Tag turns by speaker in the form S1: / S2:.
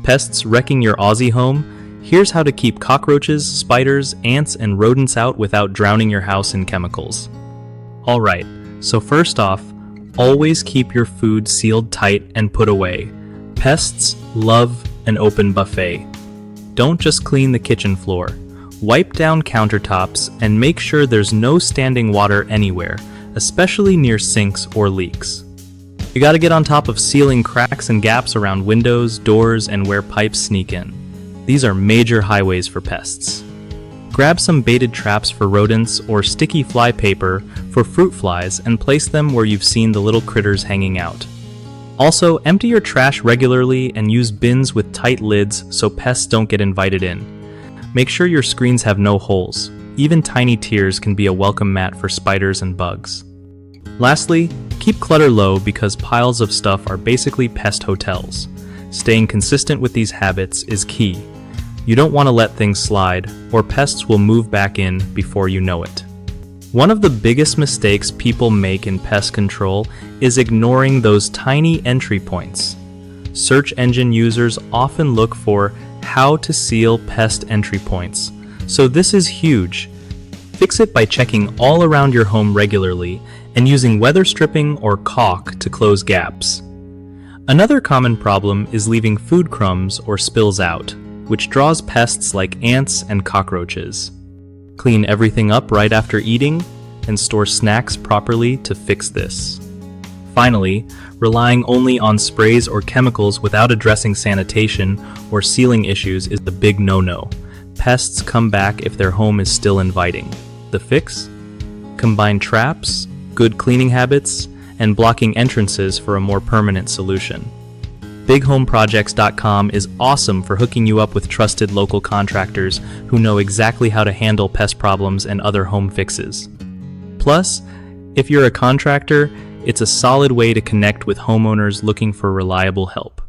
S1: pests wrecking your Aussie home? Here's how to keep cockroaches, spiders, ants, and rodents out without drowning your house in chemicals. Alright, so first off, always keep your food sealed tight and put away. Pests love an open buffet. Don't just clean the kitchen floor. Wipe down countertops and make sure there's no standing water anywhere, especially near sinks or leaks. You gotta get on top of sealing cracks and gaps around windows, doors, and where pipes sneak in. These are major highways for pests. Grab some baited traps for rodents or sticky fly paper for fruit flies and place them where you've seen the little critters hanging out. Also, empty your trash regularly and use bins with tight lids so pests don't get invited in. Make sure your screens have no holes. Even tiny tears can be a welcome mat for spiders and bugs. Lastly, keep clutter low because piles of stuff are basically pest hotels. Staying consistent with these habits is key. You don't want to let things slide, or pests will move back in before you know it. One of the biggest mistakes people make in pest control is ignoring those tiny entry points. Search engine users often look for how to seal pest entry points, so this is huge. Fix it by checking all around your home regularly and using weather stripping or caulk to close gaps. Another common problem is leaving food crumbs or spills out, which draws pests like ants and cockroaches. Clean everything up right after eating and store snacks properly to fix this. Finally, relying only on sprays or chemicals without addressing sanitation or sealing issues is the big no-no. Pests come back if their home is still inviting. The fix? Combine traps, good cleaning habits, and blocking entrances for a more permanent solution. BigHomeProjects.com is awesome for hooking you up with trusted local contractors who know exactly how to handle pest problems and other home fixes. Plus, if you're a contractor, it's a solid way to connect with homeowners looking for reliable help.